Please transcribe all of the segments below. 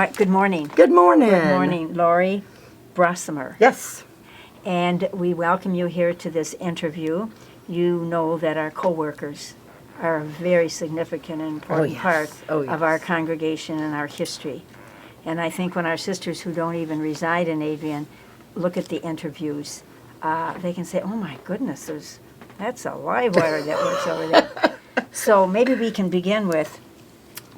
right, good morning. Good morning. Good morning, Laurie Brosamer. Yes. And we welcome you here to this interview. You know that our co-workers are a very significant and important part of our congregation and our history. And I think when our sisters who don't even reside in Adrian look at the interviews, they can say, oh my goodness, that's a live wire that works over there. So maybe we can begin with,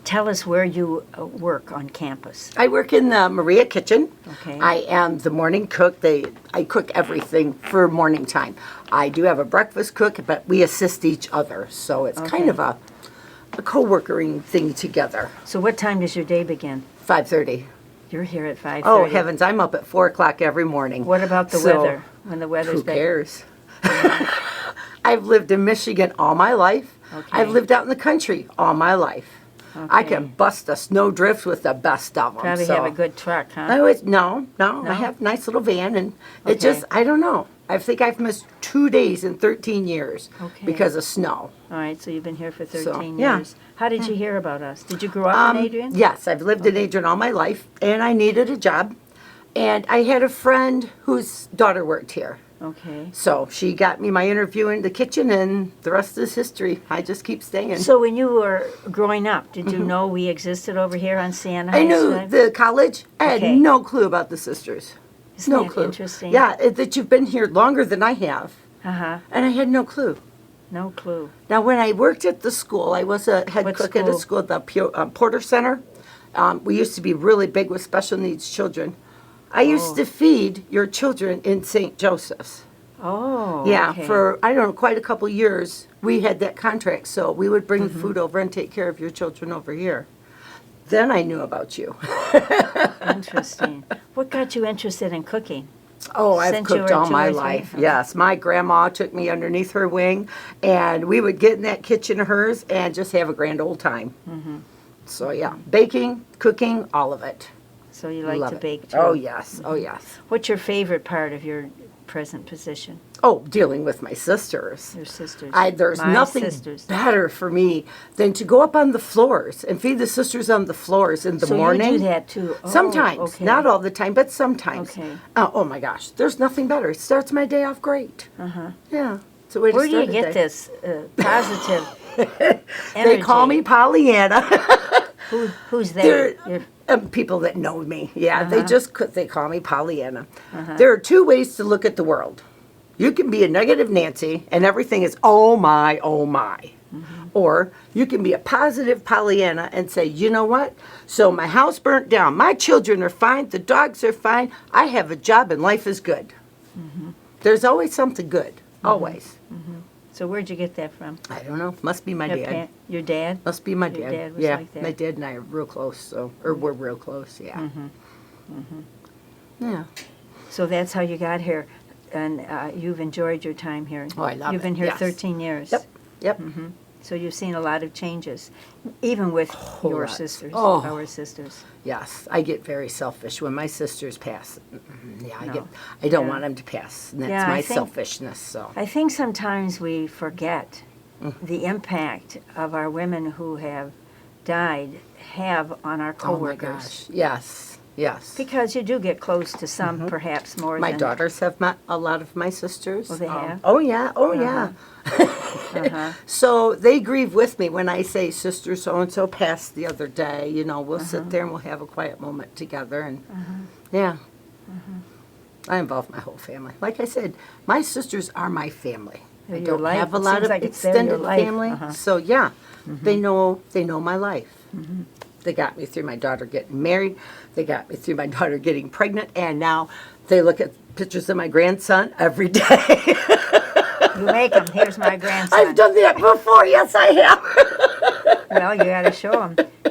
tell us where you work on campus. I work in the Maria kitchen. Okay. I am the morning cook. I cook everything for morning time. I do have a breakfast cook, but we assist each other. So it's kind of a co-workering thing together. So what time does your day begin? 5:30. You're here at 5:30. Oh, heavens. I'm up at 4 o'clock every morning. What about the weather? When the weather's Who cares? I've lived in Michigan all my life. Okay. I've lived out in the country all my life. Okay. I can bust a snowdrift with the best of them. Probably have a good truck, huh? No. I have a nice little van, and it just, I don't know. I think I've missed 2 days in 13 years because of snow. All right, so you've been here for 13 yeah. years. How did you hear about us? Did you grow up in Adrian? Yes, I've lived in Adrian all my life, and I needed a job. And I had a friend whose daughter worked here. Okay. So she got me my interview in the kitchen, and the rest is history. I just keep staying. So when you were growing up, did you know we existed over here on Sienna High? I knew the college. I had no clue about the sisters. Isn't that interesting? Yeah, that you've been here longer than I have. Uh-huh. And I had no clue. No clue. Now, when I worked at the school, I was a head cook at a school, the Porter Center. We used to be really big with special needs children. I used to feed your children in St. Joseph's. Oh, yeah, okay. for, I don't know, quite a couple years, we had that contract, so we would bring food over and take care of your children over here. Then I knew about you. Interesting. What got you interested in cooking? Oh, I've Since you cooked were all 2 my or 3? life. Yes, my grandma took me underneath her wing, and we would get in that kitchen of hers and just have a grand old time. So yeah, baking, cooking, all of it. So you like to bake too? Oh yes, oh yes. What's your favorite part of your present position? Oh, dealing with my sisters. Your sisters. There's My nothing sisters. better for me than to go up on the floors and feed the sisters on the floors in the morning. So you do that too? Oh, Sometimes, okay. not all the time, but sometimes. Okay. Oh my gosh, there's nothing better. It starts my day off great. Yeah, it's a way to Where do start you a get day. this positive energy? They call me Pollyanna. Who's there? People that know me. Yeah, they call me Pollyanna. There are two ways to look at the world. You can be a negative Nancy and everything is oh my, oh my. Or you can be a positive Pollyanna and say, you know what? So my house burnt down. My children are fine. The dogs are fine. I have a job and life is good. There's always something good. Always. So where'd you get that from? I don't know. Must be my dad. Your dad? Must be my Your dad. dad was yeah, like that? my dad and I are real close, or we're real close, yeah. Yeah. So that's how you got here, and you've enjoyed your time here. Oh, I love it. You've been here Yes. 13 years. Yep. So you've seen a lot of changes, even with your lot. sisters, Oh. our sisters. Yes, I get very selfish when my sisters pass. Yeah, No. I don't want them to pass. And that's Yeah, I my think- selfishness. So I think sometimes we forget the impact of our women who have died have on our oh my coworkers. gosh, yes. Because you do get close to some, perhaps more My than daughters have met a lot of my sisters. Oh, they have? Oh yeah, So they grieve with me when I say sister so-and-so passed the other day. You know, we'll sit there and we'll have a quiet moment together. And yeah, I involve my whole family. Like I said, my sisters are my family. They're I your don't life. have a It lot seems of like it's they're your extended life. family. So yeah, they know my life. They got me through my daughter getting married. They got me through my daughter getting pregnant. And now they look at pictures of my grandson every day. You make them. Here's my grandson. I've done that before. Yes, I have. Well, you got to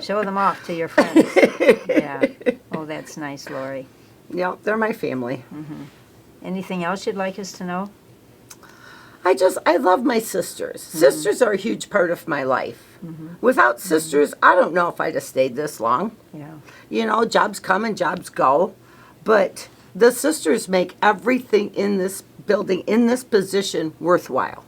show them off to your friends. Yeah. Oh, that's nice, Laurie. Yeah, they're my family. Anything else you'd like us to know? I love my sisters. Sisters are a huge part of my life. Without sisters, I don't know if I'd have stayed this long. Yeah. You know, jobs come and jobs go. But the sisters make everything in this building, in this position, worthwhile.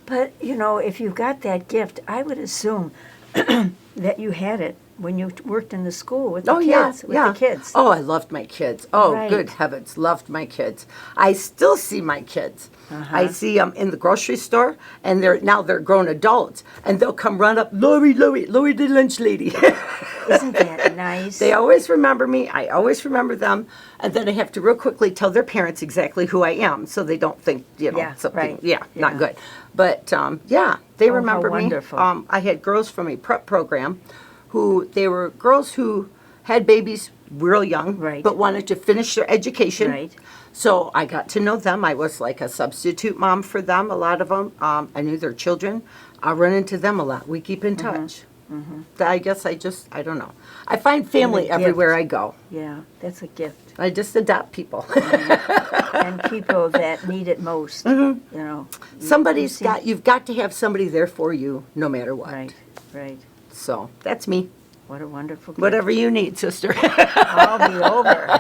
But, you know, if you've got that gift, I would assume that you had it when you worked in the school with Oh, the yeah, kids. yeah. With the kids. Oh, I loved my kids. Oh, Right. good heavens, loved my kids. I still see my kids. I see them in the grocery store, and they're grown adults, and they'll come run up, Laurie, the lunch lady. Isn't that nice? They always remember me. I always remember them, and then I have to real quickly tell their parents exactly who I am, so they don't think something. right. Yeah, not Yeah. good. But they Oh, how remember me. wonderful. I had girls from a prep program, they were girls who had babies real young, Right. but wanted to finish their education. Right. So I got to know them. I was like a substitute mom for them, a lot of them. I knew their children. I run into them a lot. We keep in touch. I guess I don't know. I find family What a everywhere gift. I go. Yeah, that's a gift. I just adopt people. And people that need it most, you know. You've got to have somebody there for you no matter what. Right, right. So that's me. What a wonderful gift. Whatever you need, sister. I'll be over.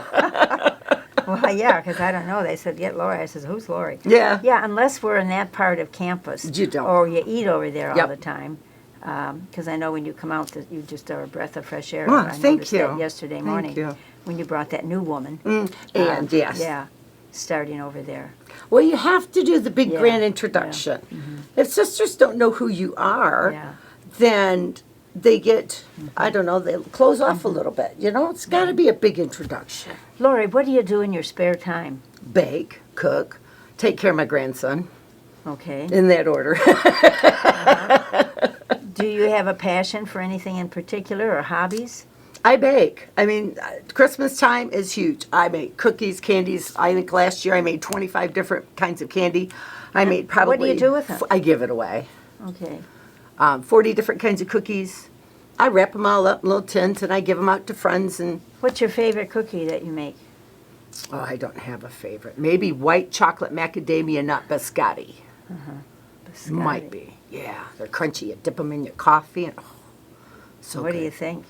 Well, yeah, because I don't know. They said, get Lori. I says, who's Lori? Yeah. Yeah, unless we're in that part of campus. You don't. Or you eat over there all Yep. the time. Because I know when you come out, that you just are a breath of fresh air. Oh, I thank noticed you. that yesterday morning. Thank you. When you brought that new woman. And yes. Yeah, starting over there. Well, you have to do the big Yeah, grand introduction. If sisters don't know who you are, Yeah. then they get, I don't know, they close off a little bit. It's got to be a big introduction. Lori, what do you do in your spare time? Bake, cook, take care of my grandson, Okay. in that order. Do you have a passion for anything in particular or hobbies? I bake. I mean, Christmas time is huge. I make cookies, candies. I think last year I made 25 different kinds of candy. I made probably... What do you do with them? I give it away. Okay. 40 different kinds of cookies. I wrap them all up in little tins, and I give them out to friends. And What's your favorite cookie that you make? I don't have a favorite. Maybe white chocolate macadamia nut biscotti. Biscotti. Might be. Yeah, they're crunchy. You dip them in your coffee, and so What good. do you think?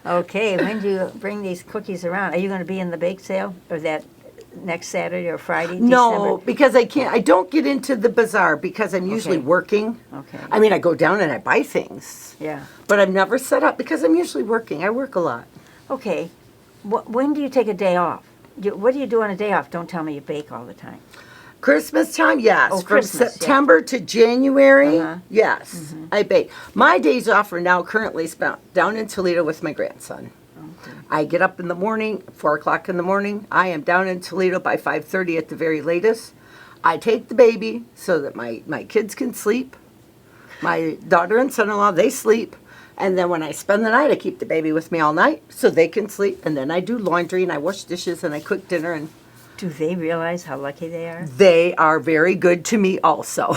Okay, when do you bring these cookies around? Are you going to be in the bake sale or that next Saturday or Friday? No, December? because I can't. I don't get into the bazaar because I'm usually Okay. working. Okay. I mean, I go down and I buy things, Yeah. but I'm never set up because I'm usually working. I work a lot. Okay. When do you take a day off? What do you do on a day off? Don't tell me you bake all the time. Christmas time, yes. Oh, From Christmas, yeah. September to January, Uh-huh. yes, I bake. My days off are now currently spent down in Toledo with my grandson. Okay. I get up in the morning, 4 o'clock in the morning. I am down in Toledo by 5:30 at the very latest. I take the baby so that my kids can sleep. My daughter and son-in-law, they sleep. And then when I spend the night, I keep the baby with me all night so they can sleep. And then I do laundry and I wash dishes and I cook dinner. And Do they realize how lucky they are? they are very good to me also.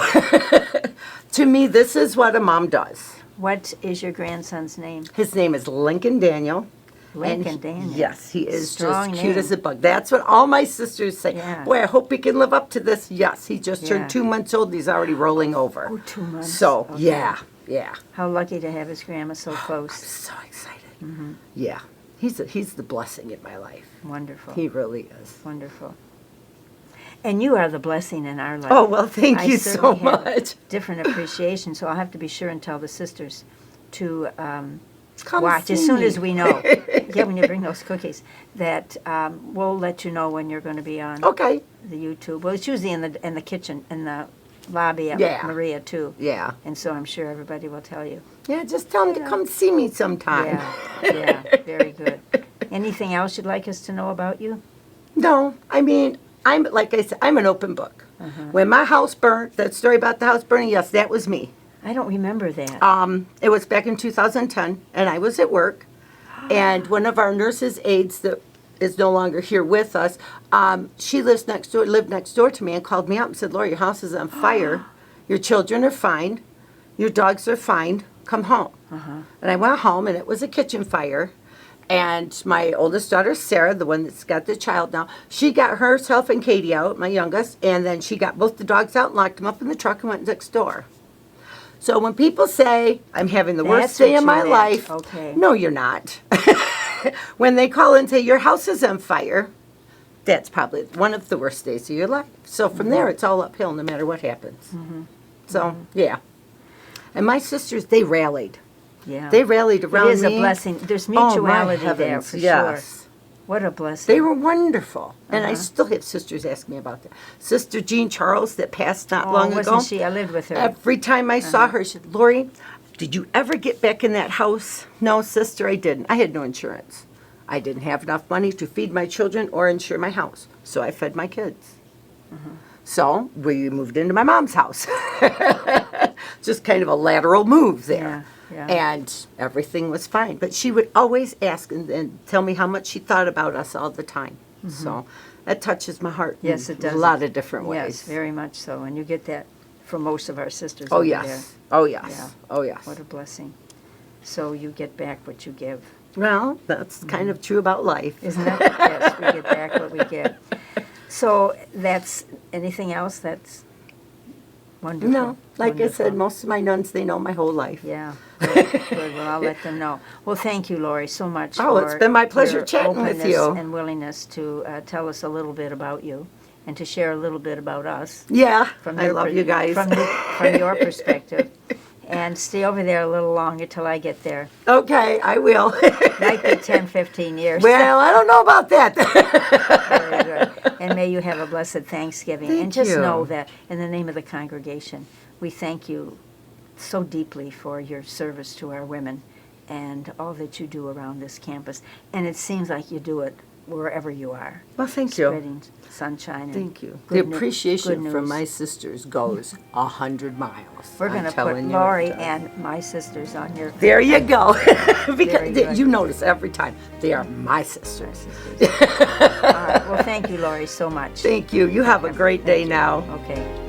To me, this is what a mom does. What is your grandson's name? His name is Lincoln Daniel. Lincoln And Daniel. Yes, he is Strong just cute name. as a bug. That's what all my sisters say. Yeah. Boy, I hope he can live up to this. Yes, he just Yeah. turned 2 months old and he's already rolling over. Oh, 2 months. So, Okay. yeah. How lucky to have his grandma so close. So excited. Yeah, he's the blessing in my life. Wonderful. He really is. Wonderful. And you are the blessing in our life. Oh, well, thank I you so certainly have much. Different appreciation, so I'll have to be sure and tell the sisters to Come watch as see soon me. as we know. Yeah, when you bring those cookies, that we'll let you know when you're going to be on Okay. the YouTube. Well, it's usually in the kitchen, in the lobby at Yeah. Maria too. Yeah. And so I'm sure everybody will tell you. Yeah, just tell him to come see me sometime. Yeah, very good. Anything else you'd like us to know about you? No, I mean, like I said, I'm an open book. When my house burnt, that story about the house burning, yes, that was me. I don't remember that. It was back in 2010, and I was at work, and one of our nurses' aides that is no longer here with us, she lived next door to me and called me up and said, Laura, your house is on fire. Your children are fine. Your dogs are fine. Come home. And I went home, and it was a kitchen fire. And my oldest daughter, Sarah, the one that's got the child now, she got herself and Katie out, my youngest, and then she got both the dogs out and locked them up in the truck and went next door. So when people say, I'm having the worst That's day what of my you meant. life, Okay. no, you're not. When they call and say, your house is on fire, that's probably one of the worst days of your life. So from there, it's all uphill no matter what happens. So, yeah. And my sisters, they rallied. Yeah. They rallied around me. It is a blessing. There's Oh, my mutuality there heavens, for yes. sure. What a blessing. They were wonderful. And I still have sisters ask me about that. Sister Jean Charles that passed not long ago. Wasn't she? I lived with her. Every time I saw her, she said, Lori, did you ever get back in that house? No, sister, I didn't. I had no insurance. I didn't have enough money to feed my children or insure my house. So I fed my kids. So we moved into my mom's house. Just kind of a lateral move there. Yeah. And everything was fine. But she would always ask and tell me how much she thought about us all the time. So that touches my heart Yes, it does. in a lot of different ways. Yes, very much so. And you get that from most of our sisters Oh, over yes. there. Oh, yes. Yeah. Oh, yes. What a blessing. So you get back what you give. Well, that's kind of true about life. Isn't it? Yes, we get back what we get. So that's, anything else? That's wonderful. No, like I said, Wonderful. most of my nuns, they know my whole life. Yeah, good, good. Well, I'll let them know. Well, thank you, Laurie, so much Oh, it's been my pleasure your chatting with openness you. and willingness to tell us a little bit about you and to share a little bit about us. Yeah, From I your love you guys. From your perspective. And stay over there a little longer till I get there. Okay, I will. Might be 10, 15 years. Well, I don't know about that. Very good. And may you have a blessed Thanksgiving. Thank and just you. know that in the name of the congregation, we thank you so deeply for your service to our women and all that you do around this campus. And it seems like you do it wherever you are. Well, thank you. Spreading sunshine. And Thank you. good The good appreciation from news. my sisters goes 100 miles. We're going to I'm put telling you Laurie it does. and my sisters on your There you go. Very Because good. you notice every time, they are my sisters. sisters. All right. Well, thank you, Laurie, so much. Thank you. You have a great day now. Okay.